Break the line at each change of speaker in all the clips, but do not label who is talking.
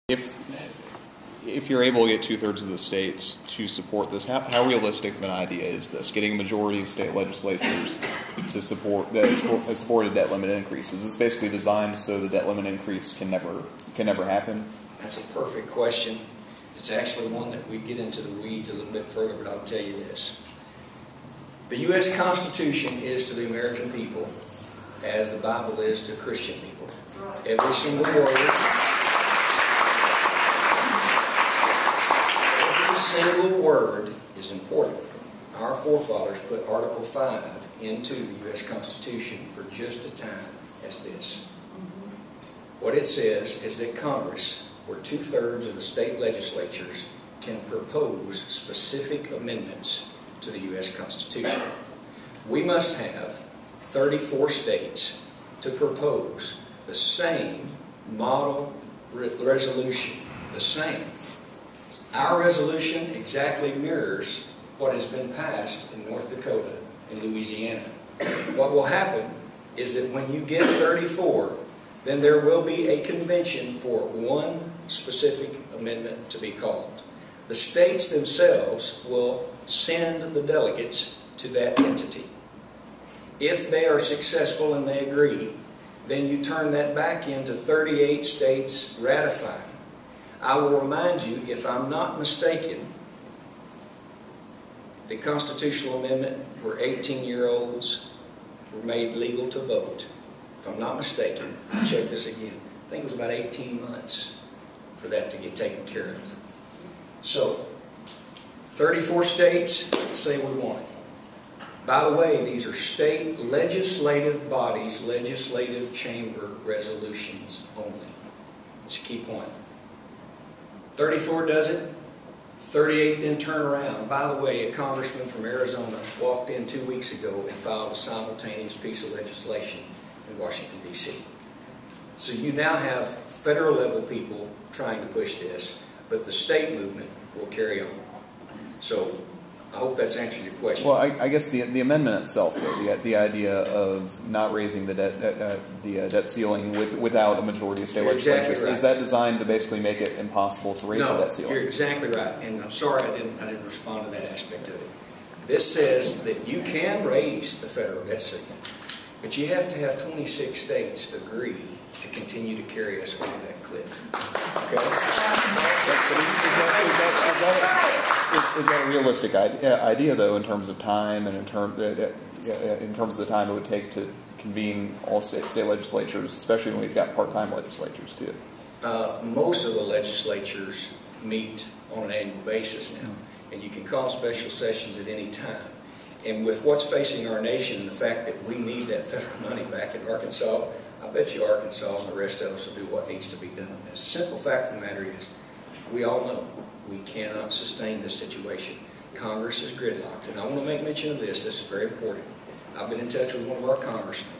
If you're able to get 2/3 of the states to support this, how realistic of an idea is this? Getting a majority of state legislatures to support supported debt limit increases. It's basically designed so the debt limit increase can never happen.
That's a perfect question. It's actually one that we get into the weeds a little bit further, but I'll tell you this. The U.S. Constitution is to the American people as the Bible is to Christian people. Every single word. Every single word is important. Our forefathers put Article 5 into the U.S. Constitution for just a time as this. What it says is that Congress, or 2/3 of the state legislatures, can propose specific amendments to the U.S. Constitution. We must have 34 states to propose the same model resolution, the same. Our resolution exactly mirrors what has been passed in North Dakota and Louisiana. What will happen is that when you get 34, then there will be a convention for one specific amendment to be called. The states themselves will send the delegates to that entity. If they are successful and they agree, then you turn that back into 38 states ratifying. I will remind you, if I'm not mistaken, the constitutional amendment where 18-year-olds were made legal to vote. If I'm not mistaken, I'll check this again. I think it was about 18 months for that to get taken care of. So, 34 states say we want it. By the way, these are state legislative bodies, legislative chamber resolutions only. That's a key point. 34 does it. 38 then turn around. By the way, a congressman from Arizona walked in 2 weeks ago and filed a simultaneous piece of legislation in Washington, D.C. So you now have federal level people trying to push this, but the state movement will carry on. So I hope that's answered your question.
Well, I guess the amendment itself, though, the idea of not raising the debt ceiling without a majority of state legislatures,
exactly right.
Is that designed to basically make it impossible to raise the debt ceiling?
No, you're exactly right. And I'm sorry I didn't respond to that aspect of it. This says that you can raise the federal debt ceiling, but you have to have 26 states agree to continue to carry us over that cliff.
Is that a realistic idea, though, in terms of time and in terms of the time it would take to convene all state legislatures, especially when we've got part-time legislatures too?
Most of the legislatures meet on an annual basis now, and you can call special sessions at any time. And with what's facing our nation and the fact that we need that federal money back in Arkansas, I bet you Arkansas and the rest of us will do what needs to be done on this. The simple fact of the matter is, we all know we cannot sustain this situation. Congress is gridlocked. And I want to make mention of this. This is very important. I've been in touch with one of our congressmen,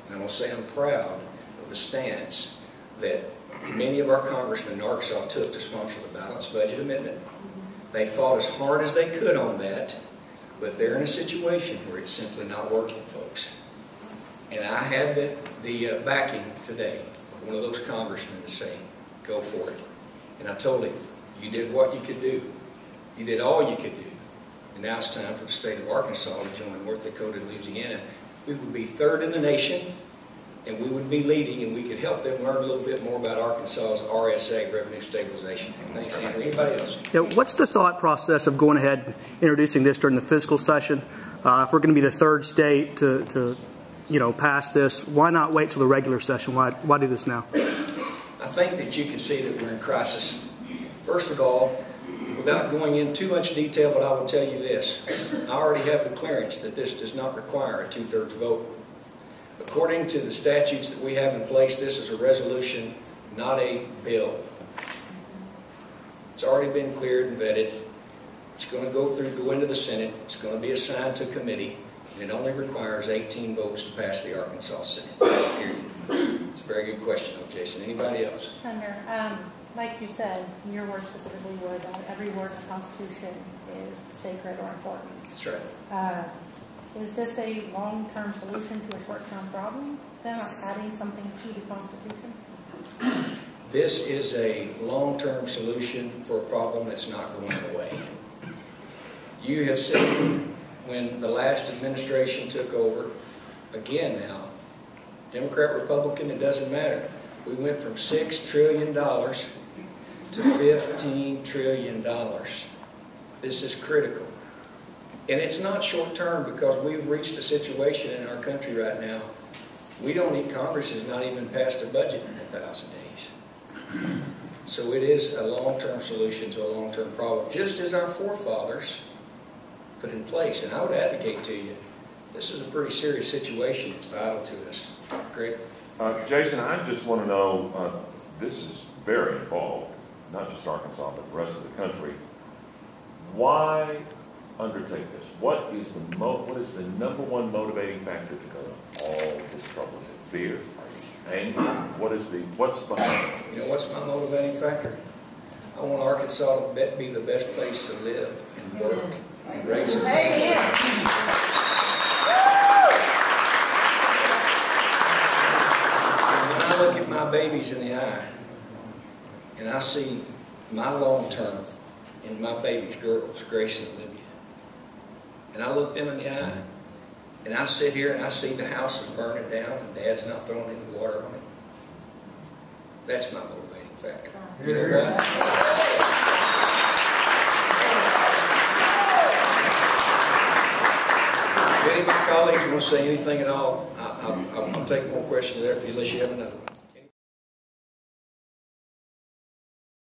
and I want to say I'm proud of the stance that many of our congressmen in Arkansas took to sponsor the balanced budget amendment. They fought as hard as they could on that, but they're in a situation where it's simply not working, folks. And I had the backing today of one of those congressmen to say, go for it. And I told him, you did what you could do. You did all you could do. And now it's time for the state of Arkansas to join North Dakota and Louisiana. We would be third in the nation, and we would be leading, and we could help them learn a little bit more about Arkansas's RSA, Revenue Stabilization Act. Thanks, Andrew. Anybody else?
Yeah, what's the thought process of going ahead and introducing this during the fiscal session? If we're going to be the third state to pass this, why not wait till the regular session? Why do this now?
I think that you can see that we're in crisis. First of all, without going in too much detail, but I will tell you this. I already have the clearance that this does not require a 2/3 vote. According to the statutes that we have in place, this is a resolution, not a bill. It's already been cleared and vetted. It's going to go into the Senate. It's going to be assigned to committee. And it only requires 18 votes to pass the Arkansas Senate. Period. It's a very good question, though, Jason. Anybody else?
Senator, like you said, your words specifically were that every word in the Constitution is sacred or important.
That's right.
Is this a long-term solution to a short-term problem? Then adding something to the Constitution?
This is a long-term solution for a problem that's not going away. You have seen when the last administration took over, again now, Democrat, Republican, it doesn't matter. We went from $6 trillion to $15 trillion. This is critical. And it's not short term, because we've reached a situation in our country right now. We don't need, Congress has not even passed a budget in 1,000 days. So it is a long-term solution to a long-term problem, just as our forefathers put in place. And I would advocate to you, this is a pretty serious situation. It's vital to us. Greg?
Jason, I just want to know, this is very involved, not just Arkansas, but the rest of the country. Why undertake this? What is the number one motivating factor to go to all this trouble? Is it fear? Are you angry? What's behind it?
You know what's my motivating factor? I want Arkansas to be the best place to live and work and raise a family. When I look at my babies in the eye and I see my long term in my baby's girls, Grace and Olivia, and I look them in the eye, and I sit here and I see the house is burning down and Dad's not throwing any water on it. That's my motivating factor. You know what? If any of my colleagues want to say anything at all, I'll take more questions there unless you have another one.